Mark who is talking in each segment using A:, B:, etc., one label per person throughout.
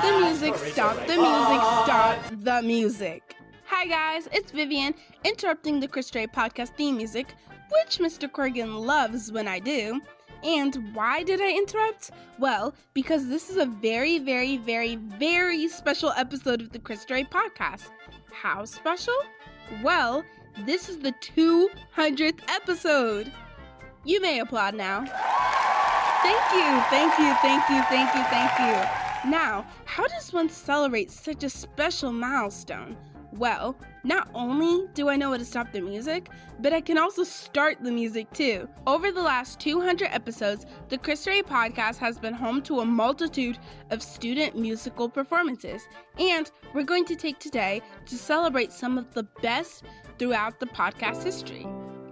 A: the music, stop the music, stop the music. Hi guys, it's Vivian, interrupting the Cristo Rey podcast theme music, which Mr. Corrigan loves when I do. And why did I interrupt? Well, because this is a very, very, very, very special episode of the Cristo Rey podcast. How special? Well, this is the 200th episode. You may applaud now. Thank you, thank you, thank you, thank you, thank you. Now, how does one celebrate such a special milestone? Well, not only do I know how to stop the music, but I can also start the music too. Over the last 200 episodes, the Cristo Rey podcast has been home to a multitude of student musical performances, and we're going to take today to celebrate some of the best throughout the podcast history.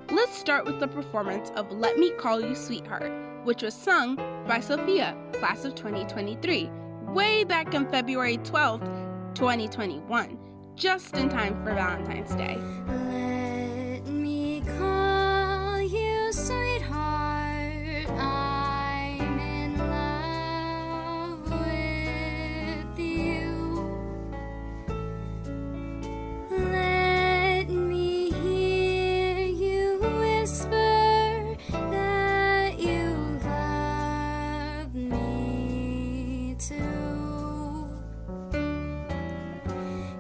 A: Let's start with the performance of Let Me Call You Sweetheart, which was sung by Sophia, class of 2023, way back on February 12th, 2021. Just in time for Valentine's Day.
B: Let me call you sweetheart. I'm in love with you. Let me hear you whisper that you love me too.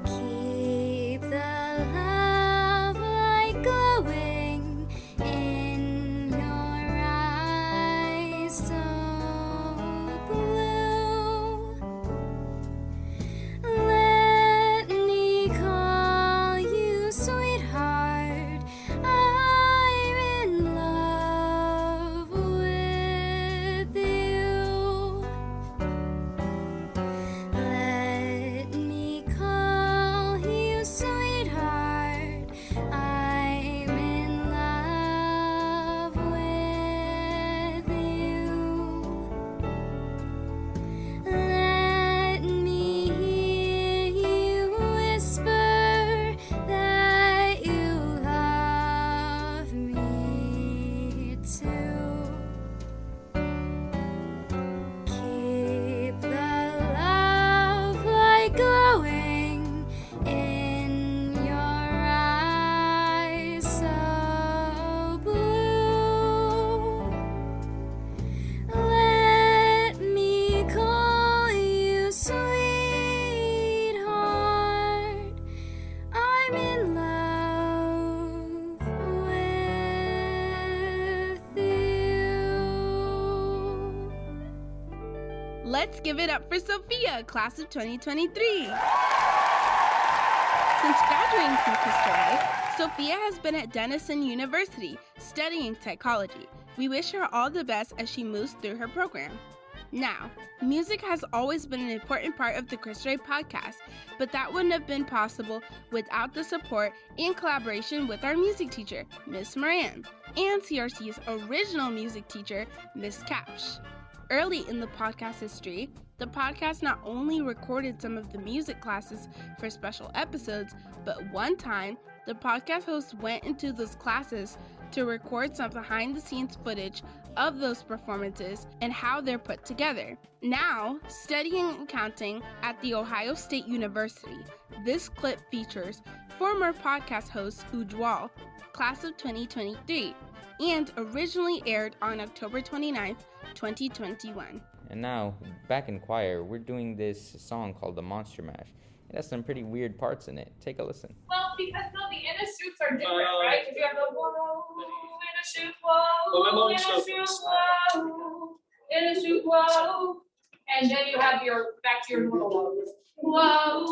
B: Keep the love light glowing in your eyes so blue. Let me call you sweetheart. I'm in love with you. Let me call you sweetheart. I'm in love with you. Let me hear you whisper that you love me too. Keep the love light glowing in your eyes so blue. Let me call you sweetheart. I'm in love with you.
A: Let's give it up for Sophia, class of 2023. Since graduating from Cristo Rey, Sophia has been at Denison University studying psychology. We wish her all the best as she moves through her program. Now, music has always been an important part of the Cristo Rey podcast, but that wouldn't have been possible without the support and collaboration with our music teacher, Miss Moran, and CRC's original music teacher, Miss Capsh. Early in the podcast history, the podcast not only recorded some of the music classes for special episodes, but one time, the podcast host went into those classes to record some behind-the-scenes footage of those performances and how they're put together. Now, studying accounting at The Ohio State University, this clip features former podcast host Ujwal, class of 2023, and originally aired on October 29th, 2021.
C: And now, back in choir, we're doing this song called The Monster Mash. It has some pretty weird parts in it. Take a listen.
D: Well, because no, the inner shoots are different, right? Because you have the whoa, inner shoot, whoa, inner shoot, whoa, inner shoot, whoa, and then you have your back to your normal whoa,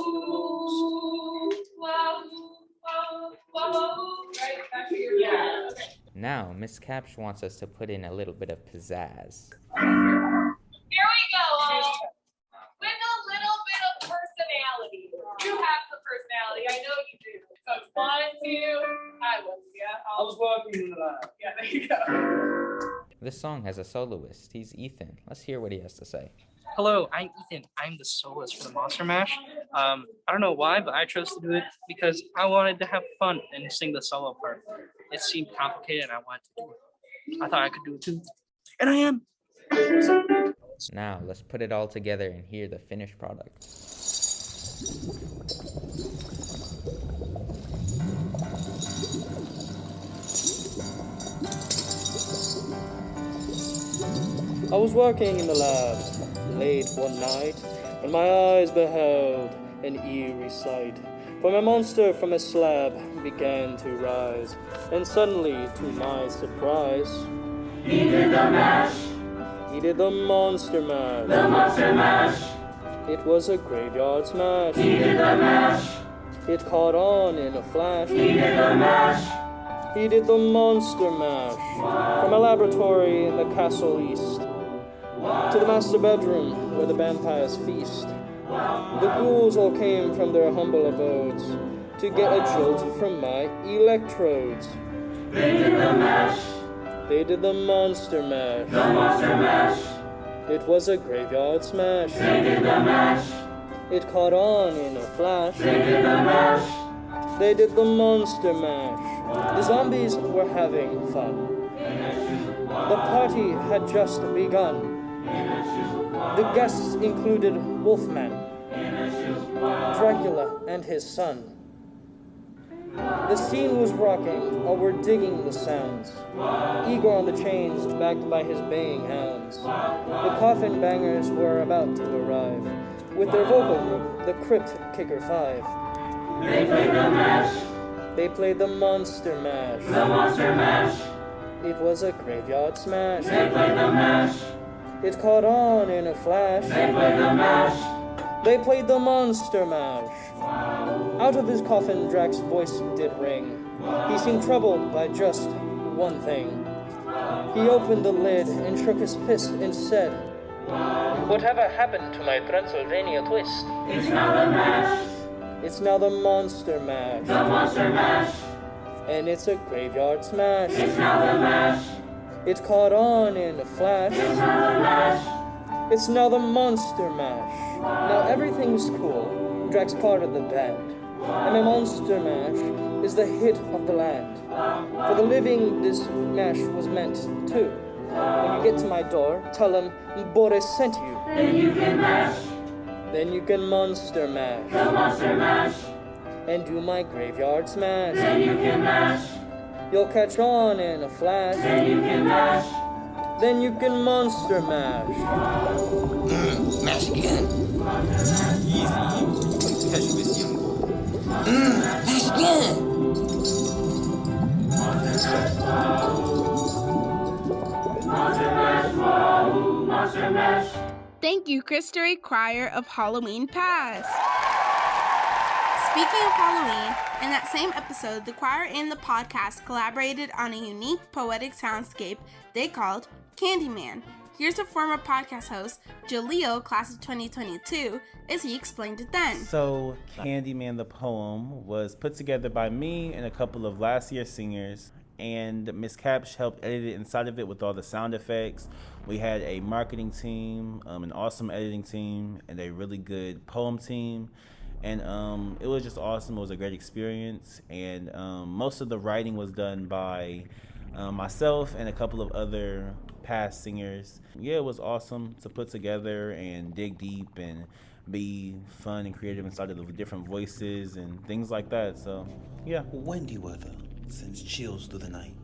D: whoa, whoa, whoa, right? Back to your Okay.
C: Now, Miss Capsh wants us to put in a little bit of pizzazz.
D: Here we go. With a little bit of personality. You have the personality. I know you do. So it's 1, 2. I was walking in the lab. Yeah, there you go.
C: This song has a soloist. He's Ethan. Let's hear what he has to say.
E: Hello, I'm Ethan. I'm the soloist for the Monster Mash. I don't know why, but I chose to do it because I wanted to have fun and sing the solo part. It seemed complicated and I wanted to do it. I thought I could do it too. And I am.
C: Now, let's put it all together and hear the finished product.
F: I was working in the lab late one night when my eyes beheld an eerie sight. For my monster from a slab began to rise, and suddenly, to my surprise,
G: He did the mash,
F: he did the monster mash.
G: the monster mash.
F: It was a graveyard smash.
G: He did the mash,
F: It caught on in a flash.
G: he did the mash.
F: He did the monster mash. From a laboratory in the castle east to the master bedroom where the vampires feast. The ghouls all came from their humble abodes to get a jolt from my electrodes.
G: They did the mash,
F: They did the monster mash.
G: the monster mash.
F: It was a graveyard smash.
G: They did the mash,
F: It caught on in a flash.
G: they did the mash.
F: They did the monster mash. The zombies were having fun. The party had just begun. The guests included Wolfman, Dracula, and his son. The scene was rocking, all were digging the sounds. Igor on the chains, backed by his baying hounds. The coffin bangers were about to arrive, with their vocal group, the Crypt Kicker 5.
G: They played the mash,
F: They played the monster mash.
G: the monster mash.
F: It was a graveyard smash.
G: They played the mash,
F: It caught on in a flash.
G: they played the mash.
F: They played the monster mash. Out of his coffin, Drax's voice did ring. He seemed troubled by just one thing. He opened the lid and shook his fist and said, "Whatever happened to my Transylvania twist?
G: It's now the mash,
F: It's now the monster mash.
G: the monster mash.
F: And it's a graveyard smash.
G: It's now the mash,
F: It caught on in a flash.
G: it's now the mash.
F: It's now the monster mash. Now everything's cool. Drax part of the band. And my monster mash is the hit of the land. For the living, this mash was meant to. When you get to my door, tell them Boris sent you.
G: Then you can mash,
F: Then you can monster mash.
G: the monster mash.
F: And do my graveyard smash.
G: Then you can mash,
F: You'll catch on in a flash.
G: then you can mash.
F: Then you can monster mash.
H: Mash again. Easy, catch this young boy. Mash again.
G: Monster mash, wahoo, monster mash.
A: Thank you, Cristo Rey Choir of Halloween Past. Speaking of Halloween, in that same episode, the choir and the podcast collaborated on a unique poetic soundscape they called Candyman. Here's a former podcast host, Jaleel, class of 2022, as he explained it then.
I: So, Candyman the poem was put together by me and a couple of last year singers, and Miss Capsh helped edit it inside of it with all the sound effects. We had a marketing team, an awesome editing team, and a really good poem team. And it was just awesome. It was a great experience. And most of the writing was done by myself and a couple of other past singers. Yeah, it was awesome to put together and dig deep and be fun and creative inside of the different voices and things like that. So, yeah.
H: Windy weather sends chills through the night.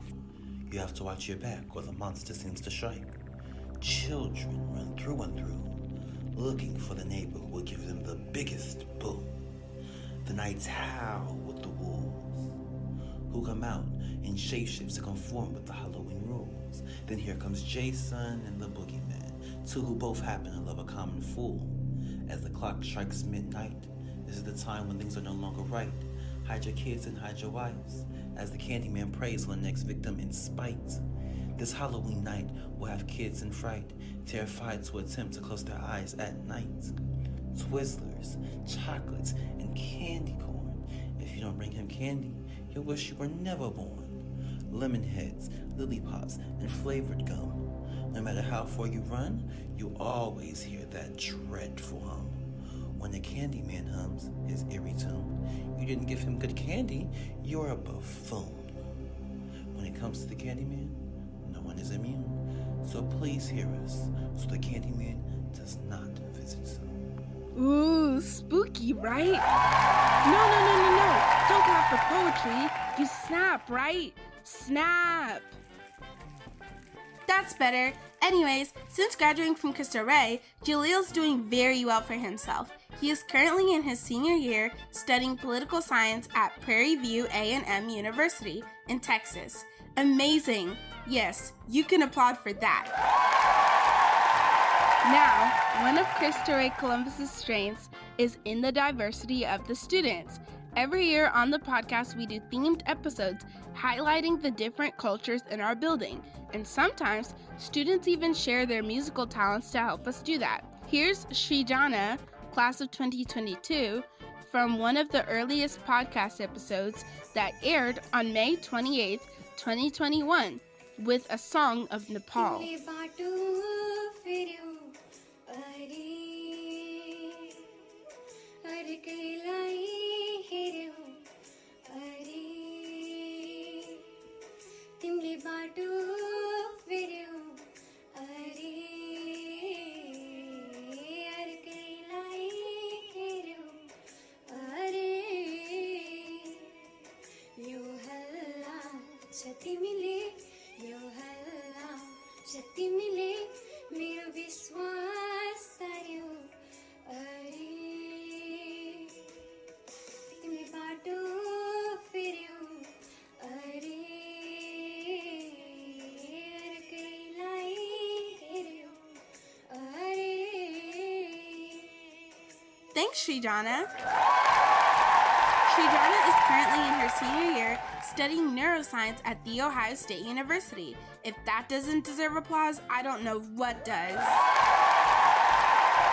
H: You have to watch your back or the monster seems to strike. Children run through and through, looking for the neighbor who will give them the biggest boo. The nights howl with the wolves, who come out in shapeshifts to conform with the Halloween rules. Then here comes Jason and the boogeyman, two who both happen to love a common fool. As the clock strikes midnight, this is the time when things are no longer right. Hide your kids and hide your wives, as the Candyman preys on the next victim in spite. This Halloween night will have kids in fright, terrified to attempt to close their eyes at night. Twizzlers, chocolates, and candy corn. If you don't bring him candy, he'll wish you were never born. Lemon heads, lily pops, and flavored gum. No matter how far you run, you always hear that dreadful hum. When the Candyman hums his eerie tune, you didn't give him good candy, you're a buffoon. When it comes to the Candyman, no one is immune. So please hear us so the Candyman does not visit soon.
A: Ooh, spooky, right? No. Don't clap for poetry. You snap, right? Snap. That's better. Anyways, since graduating from Cristo Rey, Jalil's doing very well for himself. He is currently in his senior year studying political science at Prairie View A&M University in Texas. Amazing. Yes, you can applaud for that. Now, one of Cristo Rey Columbus's strengths is in the diversity of the students. Every year on the podcast, we do themed episodes highlighting the different cultures in our building, and sometimes students even share their musical talents to help us do that. Here's Srijana, class of 2022, from one of the earliest podcast episodes that aired on May 28th, 2021, with a song of Nepal. Thanks, Srijana. Srijana is currently in her senior year studying neuroscience at The Ohio State University. If that doesn't deserve applause, I don't know what does.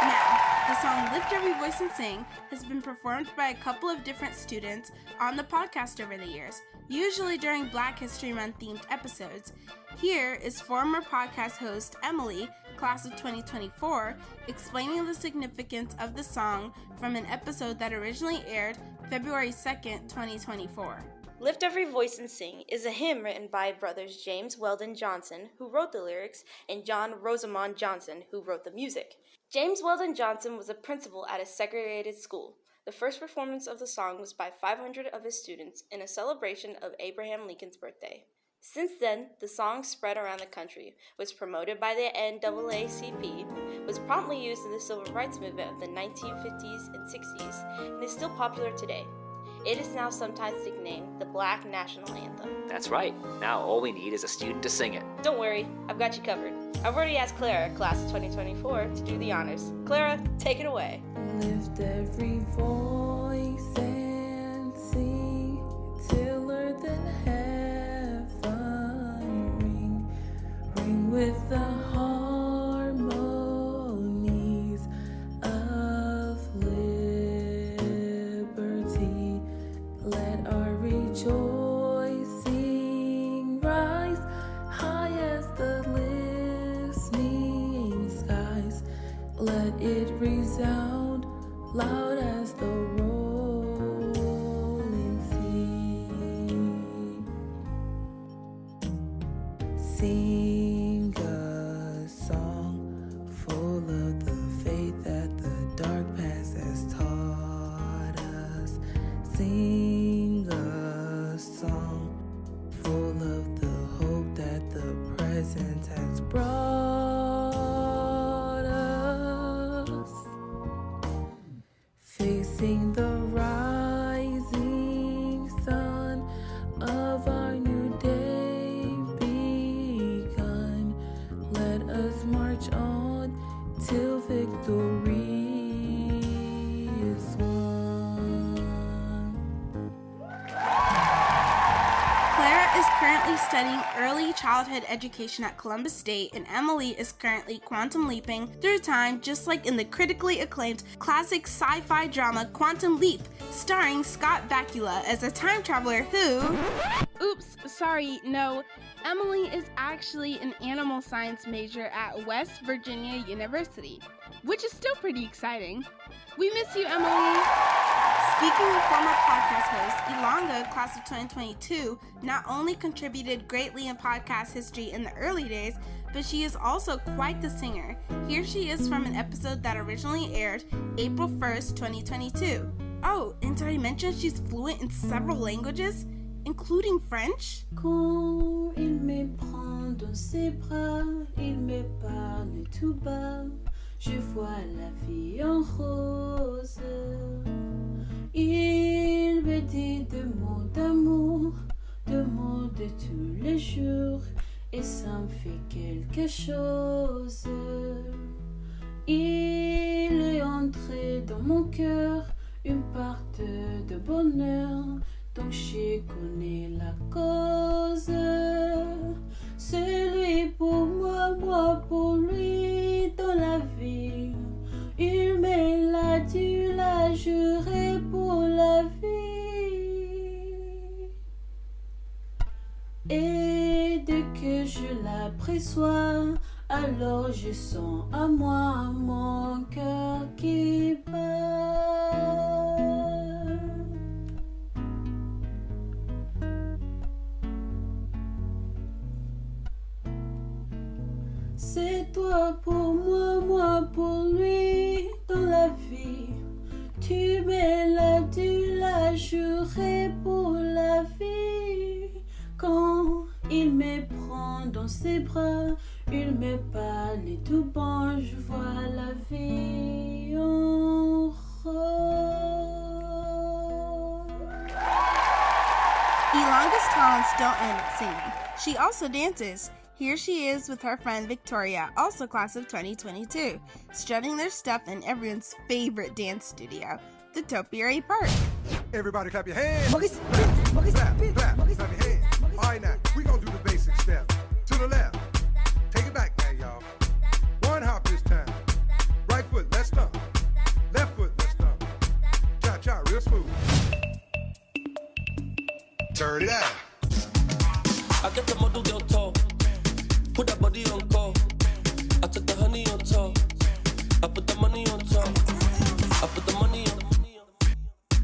A: Now, the song Lift Every Voice and Sing has been performed by a couple of different students on the podcast over the years, usually during Black History Month themed episodes. Here is former podcast host Emily, class of 2024, explaining the significance of the song from an episode that originally aired February 2nd, 2024.
J: Lift Every Voice and Sing is a hymn written by brothers James Weldon Johnson, who wrote the lyrics, and John Rosamond Johnson, who wrote the music. James Weldon Johnson was a principal at a segregated school. The first performance of the song was by 500 of his students in a celebration of Abraham Lincoln's birthday. Since then, the song spread around the country, was promoted by the NAACP, was promptly used in the civil rights movement of the 1950s and 60s, and is still popular today. It is now sometimes nicknamed the Black National Anthem.
K: That's right. Now all we need is a student to sing it.
J: Don't worry, I've got you covered. I've already asked Clara, class of 2024, to do the honors. Clara, take it away.
L: Lift every voice and sing till earth and heaven ring with the harmonies of liberty. Let our rejoicing rise high as the listening skies. Let it resound loud as the rolling sea. Sing a song full of the faith that the dark past has taught us. Sing a song full of the hope that the present has brought us. Facing the rising sun of our new day begun, let us march on till victory is won.
A: Clara is currently studying early childhood education at Columbus State, and Emily is currently quantum leaping through time, just like in the critically acclaimed classic sci-fi drama Quantum Leap, starring Scott Bakula as a time traveler who... Oops, sorry, no. Emily is actually an animal science major at West Virginia University, which is still pretty exciting. We miss you, Emily. Speaking of former podcast host, Ilonga, class of 2022, not only contributed greatly in podcast history in the early days, but she is also quite the singer. Here she is from an episode that originally aired April 1st, 2022. Oh, and did I mention she's fluent in several languages, including French?
M: Quand il me prend dans ses bras, il me parle tout bas, je vois la vie en rose. Il me dit deux mots d'amour, deux mots de tous les jours, et ça me fait quelque chose. Il est entré dans mon cœur une part de bonheur, donc je connais la cause. C'est lui pour moi, moi pour lui dans la vie. Il me l'a dit, l'a juré pour la vie. Et dès que je l'aperçois, alors je sens à moi mon cœur qui bat. C'est toi pour moi, moi pour lui dans la vie. Tu me l'as dit, l'as juré pour la vie. Quand il me prend dans ses bras, il me parle et tout bon, je vois la vie en rose.
A: Ilonga's talents don't end at singing. She also dances. Here she is with her friend Victoria, also class of 2022, strutting their stuff in everyone's favorite dance studio, the Topiary Park.
N: Everybody clap your hands. Clap, clap, clap your hands. All right, now, we gonna do the basic step. To the left. Take it back now, y'all. One hop this time. Right foot, let's stomp. Left foot, let's stomp. Cha-cha, real smooth. Turn it out.
O: I get the model girl tall. Put that body on call. I took the honey on top. I put the money on top. I put the money on.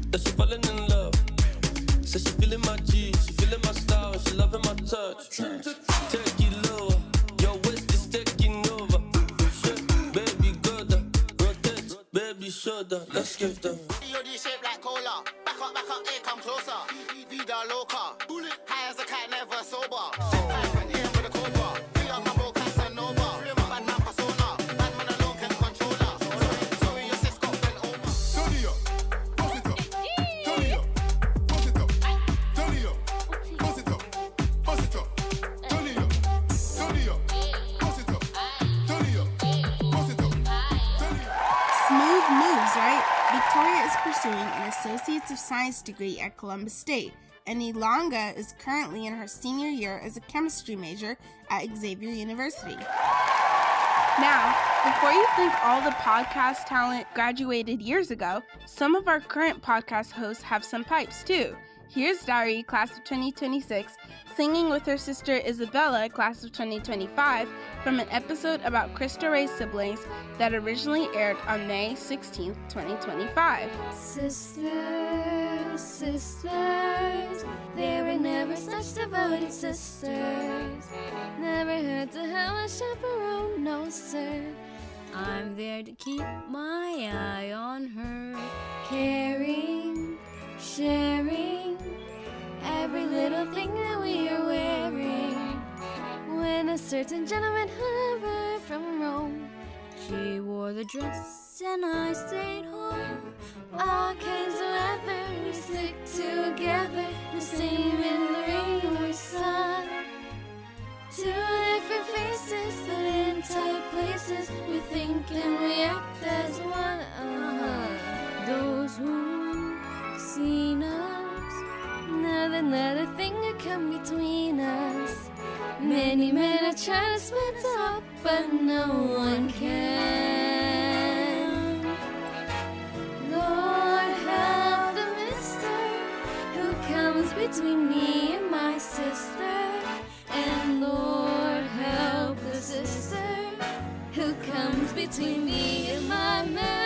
O: That she falling in love. Says she feeling my G, she feeling my style, she loving my touch. Take it lower, your waist is taking over. Shit, baby, good, rotate, baby, shoulder. Let's give them.
P: Body shaped like cola. Back up, here, come closer. Vida loca. High as a cat, never sober.
A: Victoria is pursuing an Associates of Science degree at Columbus State, and Ilonga is currently in her senior year as a chemistry major at Xavier University. Now, before you think all the podcast talent graduated years ago, some of our current podcast hosts have some pipes too. Here's Dari, class of 2026, singing with her sister Isabella, class of 2025, from an episode about Cristo Rey's siblings that originally aired on May 16, 2025.
B: Sisters, sisters, they were never such devoted sisters. Never had to have a chaperone, no sir. I'm there to keep my eye on her, caring, sharing every little thing that we are wearing. When a certain gentleman arrived from Rome, she wore the dress and I stayed home. All kinds of weather, we stick together, the same in the rain or sun. Two different faces, but in tight places, we think and react as one. Those who seen us, not a thing that come between us. Many men are trying to split up, but no one can. Lord, help the mister who comes between me and my sister. And Lord, help the sister who comes between me and my man.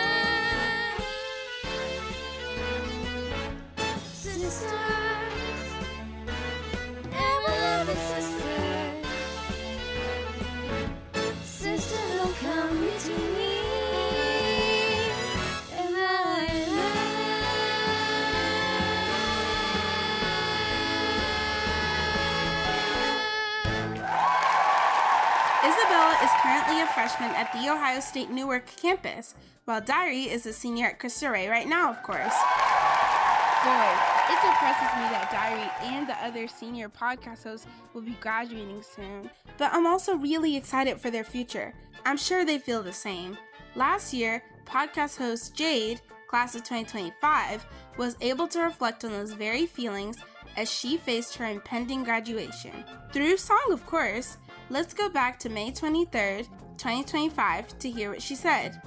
A: Isabella is currently a freshman at the Ohio State Newark campus, while Diary is a senior at Cristo Rey right now, of course. Boy, it depresses me that Diary and the other senior podcast hosts will be graduating soon, but I'm also really excited for their future. I'm sure they feel the same. Last year, podcast host Jade, class of 2025, was able to reflect on those very feelings as she faced her impending graduation. Through song, of course. Let's go back to May 23rd, 2025 to hear what she said.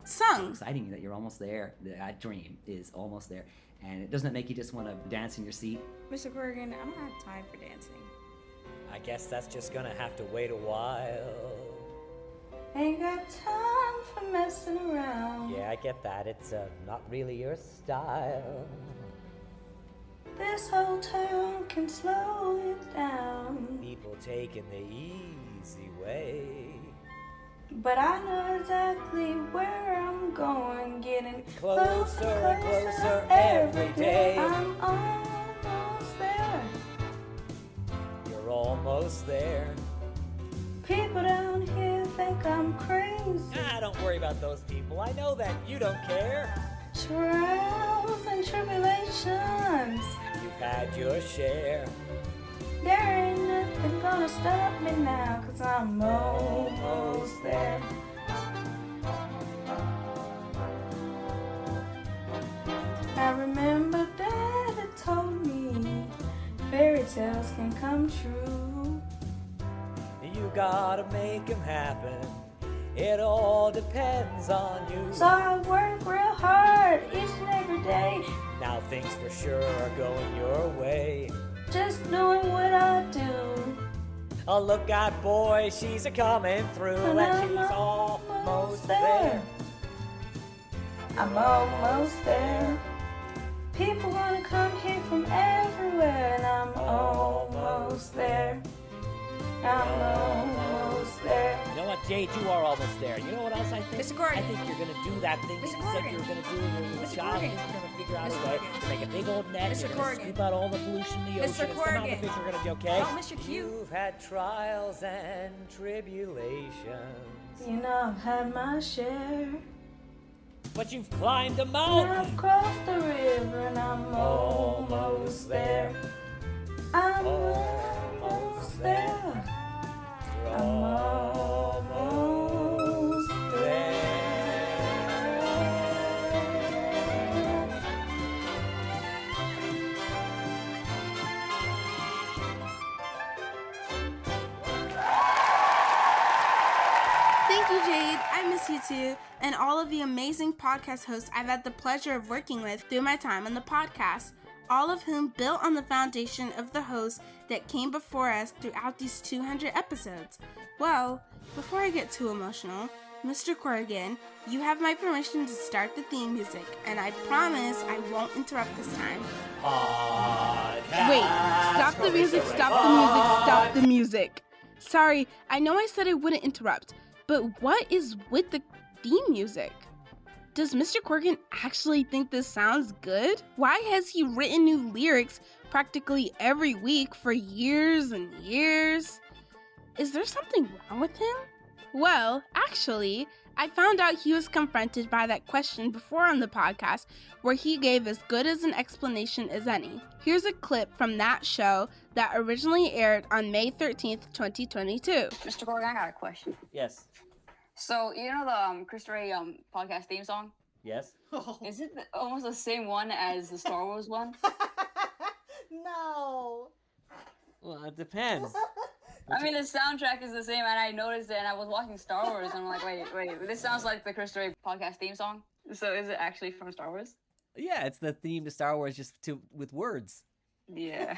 A: Sung.
Q: Exciting that you're almost there. That dream is almost there. And doesn't it make you just want to dance in your seat?
B: Mr. Corrigan, I don't have time for dancing.
R: I guess that's just gonna have to wait a while.
M: Ain't got time for messing around.
R: Yeah, I get that. It's not really your style.
M: This whole town can slow it down.
R: People taking the easy way.
M: But I know exactly where I'm going, getting
R: Closer and closer every day.
M: I'm almost there.
R: You're almost there.
M: People down here think I'm crazy.
R: Ah, don't worry about those people. I know that you don't care.
M: Trials and tribulations.
R: You've had your share.
M: There ain't nothing gonna stop me now, 'cause I'm almost there. I remember Dad had told me fairy tales can come true.
R: You gotta make them happen. It all depends on you.
M: So I work real hard each and every day.
R: Now things for sure are going your way.
M: Just doing what I do.
R: Oh, look out, boy, she's a-coming through, and she's almost there.
M: I'm almost there. People wanna come here from everywhere, and I'm almost there. I'm almost there.
R: You know what, Jade, you are almost there. You know what else I think?
B: Mr. Corrigan.
R: I think you're gonna do that thing that you said you were gonna do when you were a
B: Mr.
R: child.
B: Corrigan.
R: You're gonna figure out
B: Mr.
R: a way
B: Corrigan.
R: to make a big old net.
B: Mr.
R: You're gonna
B: Corrigan.
R: scoop out all the pollution in the
B: Mr.
R: ocean. And somehow the
B: Corrigan.
R: fish are gonna be okay.
B: Oh, Mr. Q.
R: You've had trials and tribulations.
M: You know I've had my share.
R: But you've climbed a
M: And
R: mountain.
M: I've crossed the river, and I'm almost there. I'm almost there. I'm almost there.
A: Thank you, Jade. I miss you too, and all of the amazing podcast hosts I've had the pleasure of working with through my time on the podcast, all of whom built on the foundation of the hosts that came before us throughout these 200 episodes. Well, before I get too emotional, Mr. Corrigan, you have my permission to start the theme music, and I promise I won't interrupt this time. Wait, stop the music, stop the music, stop the music. Sorry, I know I said I wouldn't interrupt, but what is with the theme music? Does Mr. Corrigan actually think this sounds good? Why has he written new lyrics practically every week for years and years? Is there something wrong with him? Well, actually, I found out he was confronted by that question before on the podcast, where he gave as good as an explanation as any. Here's a clip from that show that originally aired on May 13th, 2022.
S: Mr. Corrigan, I got a question.
R: Yes.
S: So, you know the Cristo Rey podcast theme song?
R: Yes.
S: Is it almost the same one as the Star Wars one?
T: No.
R: Well, it depends.
S: I mean, the soundtrack is the same, and I noticed it, and I was watching Star Wars, and I'm like, wait, this sounds like the Cristo Rey podcast theme song? So is it actually from Star Wars?
Q: Yeah, it's the theme to Star Wars just with words.
S: Yeah.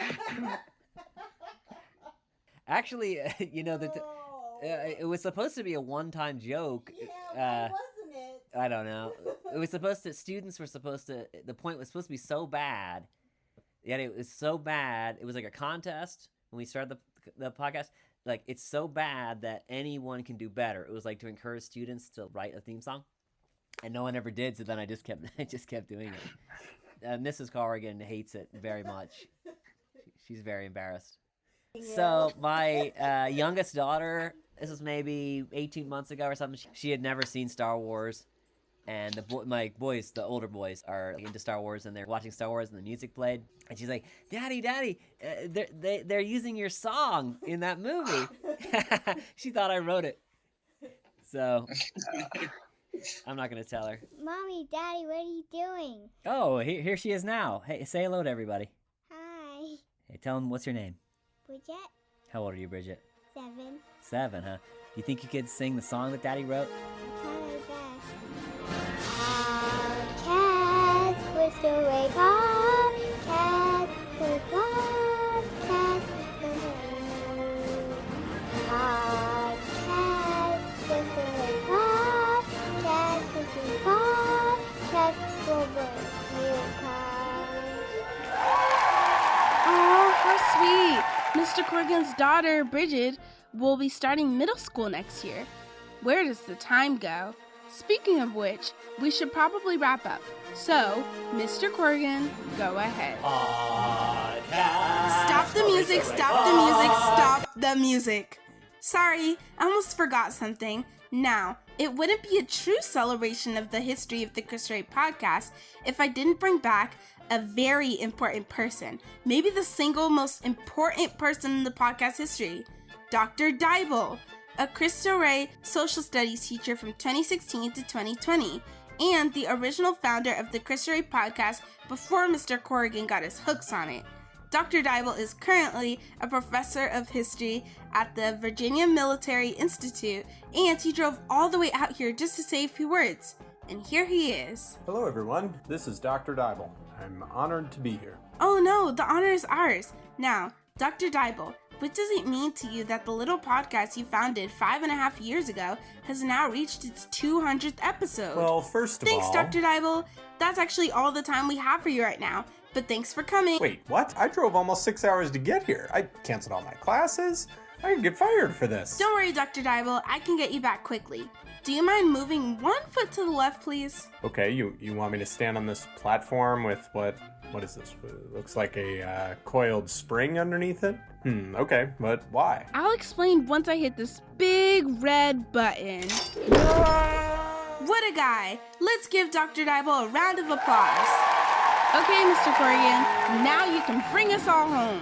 Q: Actually, you know, it was supposed to be a one-time joke.
T: Yeah, why wasn't it?
Q: I don't know. It was supposed to, students were supposed to, the point was supposed to be so bad. Yet it was so bad. It was like a contest when we started the podcast. Like, it's so bad that anyone can do better. It was like to encourage students to write a theme song. And no one ever did, so then I just kept doing it. Mrs. Corrigan hates it very much. She's very embarrassed. So my youngest daughter This was maybe 18 months ago or something. She had never seen Star Wars. And my boys, the older boys, are into Star Wars, and they're watching Star Wars, and the music played. And she's like, "Daddy, they're using your song in that movie." She thought I wrote it. So I'm not gonna tell her.
U: Mommy, Daddy, what are you doing?
R: Oh, here she is now. Hey, say hello to everybody.
U: Hi.
R: Hey, tell them what's your name.
U: Bridget,
R: How old are you, Bridget?
U: 7.
R: 7, huh? Do you think you could sing the song that Daddy wrote?
U: Try my best. Cat, Cristo Rey, cat, the God, cat, the moon. Cat, Cristo Rey, cat, Cristo God, cat, over you
A: Oh, how sweet! Mr. Corrigan's daughter, Bridget, will be starting middle school next year. Where does the time go? Speaking of which, we should probably wrap up. So, Mr. Corrigan, go ahead. Stop the music, stop the music, stop the music. Sorry, I almost forgot something. Now, it wouldn't be a true celebration of the history of the Cristo Rey podcast if I didn't bring back a very important person. Maybe the single most important person in the podcast history, Dr. Dybel, a Cristo Rey social studies teacher from 2016 to 2020, and the original founder of the Cristo Rey podcast before Mr. Corrigan got his hooks on it. Dr. Dybel is currently a professor of history at the Virginia Military Institute, and he drove all the way out here just to say a few words. And here he is.
V: Hello everyone, this is Dr. Dybel. I'm honored to be here.
A: Oh no, the honor is ours. Now, Dr. Dybel, what does it mean to you that the little podcast you founded 5.5 years ago has now reached its 200th episode?
V: Well, first of
A: Thanks,
V: all...
A: Dr. Dybel. That's actually all the time we have for you right now, but thanks for coming.
V: Wait, what? I drove almost 6 hours to get here. I canceled all my classes. I could get fired for this.
A: Don't worry, Dr. Dybel. I can get you back quickly. Do you mind moving 1 foot to the left, please?
V: Okay, you want me to stand on this platform with what is this? It looks like a coiled spring underneath it? Okay, but why?
A: I'll explain once I hit this big red button. What a guy! Let's give Dr. Dybel a round of applause. Okay, Mr. Corrigan, now you can bring us all home.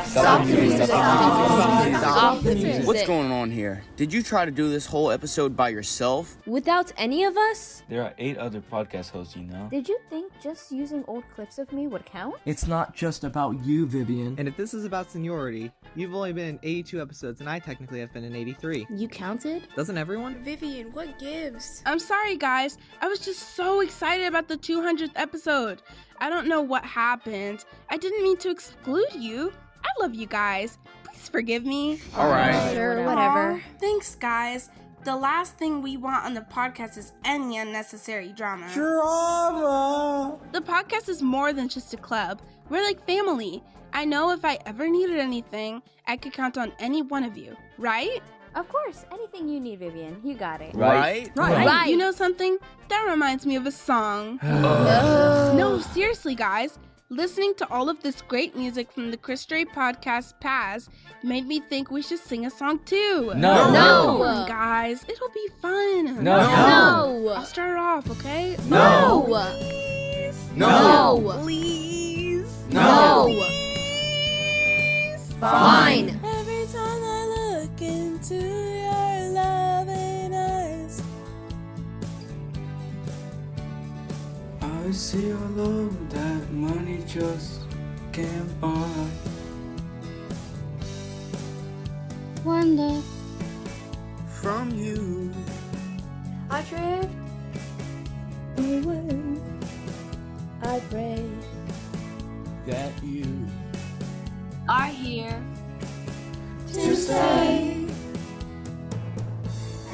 W: Stop the music.
U: Stop the music.
W: What's going on here? Did you try to do this whole episode by yourself?
B: Without any of us?
W: There are 8 other podcast hosts, you know.
B: Did you think just using old clips of me would count?
X: It's not just about you, Vivian.
Y: And if this is about seniority, you've only been in 82 episodes and I technically have been in 83.
B: You counted?
Y: Doesn't everyone?
A: Vivian, what gives? I'm sorry, guys. I was just so excited about the 200th episode. I don't know what happened. I didn't mean to exclude you. I love you guys. Please forgive me.
W: All right.
B: Sure, whatever.
A: Thanks, guys. The last thing we want on the podcast is any unnecessary drama.
X: Drama!
A: The podcast is more than just a club. We're like family. I know if I ever needed anything, I could count on any one of you, right?
B: Of course, anything you need, Vivian. You got it.
W: Right?
B: Right.
A: You know something? That reminds me of a song. No, seriously, guys. Listening to all of this great music from the Cristo Rey podcast Paz made me think we should sing a song too.
W: No.
A: Come on, guys. It'll be fun.
W: No.
A: I'll start it off, okay?
W: No.
A: Please.
W: No.
A: Please.
W: No.
A: Please.
B: Fine.
M: Every time I look into your loving eyes,
X: I see a love that money just can't buy.
B: Wonder.
W: From you.
B: I drift away. I pray
X: That you
S: are here
B: to stay.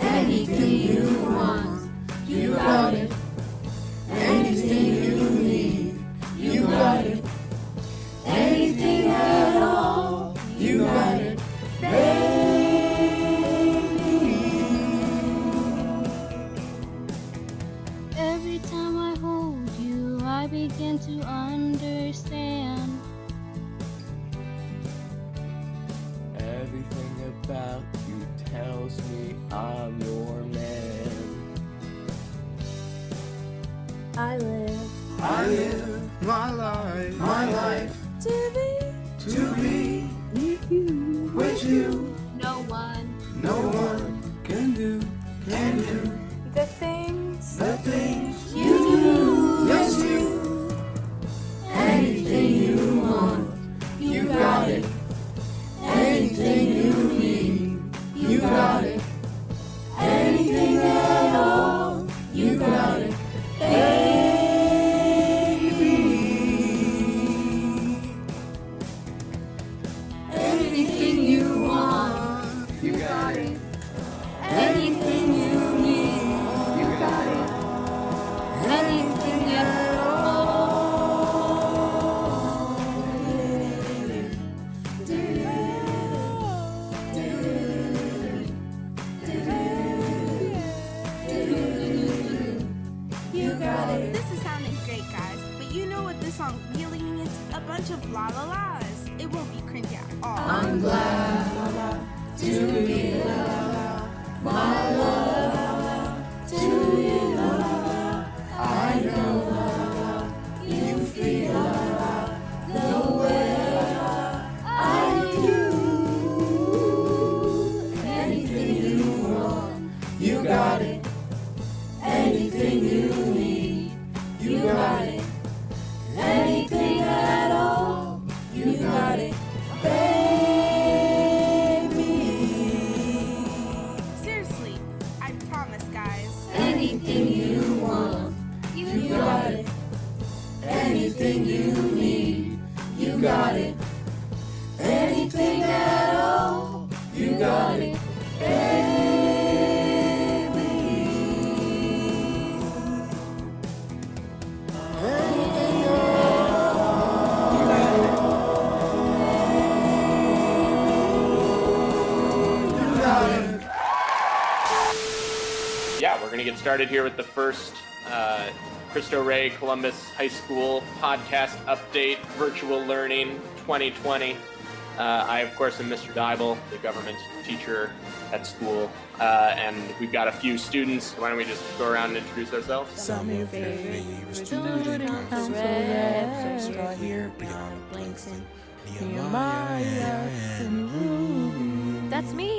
B: Anything you want, you got it. Anything you need, you got it. Anything at all, you got it, baby. Every time I hold you, I begin to understand.
X: everything about you tells me I'm your man.
B: I live
X: my life
B: to
X: be with you.
B: no one.
X: No one can do
B: The things
X: the things you do. Yes, you. Anything you want, you got it. Anything you need, you got it. Anything at all, you got it. Baby. Anything you want, you got it. Anything you need, you got it. Anything at
A: This is sounding great, guys, but you know what this song really means? A bunch of la la la's. It won't be cringy at all.
X: I'm glad to be my love to you. I know you feel the way I do. Anything you want, you got it. Anything you need, you got it. Anything at all, you got it, baby.
A: Seriously, I promise, guys.
X: Anything you want, you got it. Anything you need, you got it. Anything at all, you got it, baby.
V: Yeah, we're going to get started here with the first Cristo Rey Columbus High School podcast update, virtual learning 2020. I, of course, am Mr. Dybel, the government teacher at school, and we've got a few students. Why don't we just go around and introduce ourselves?
X: Some of your favorite student council reps are here, Brianna Blankson, Nehemiah, and Ruby.
B: That's me.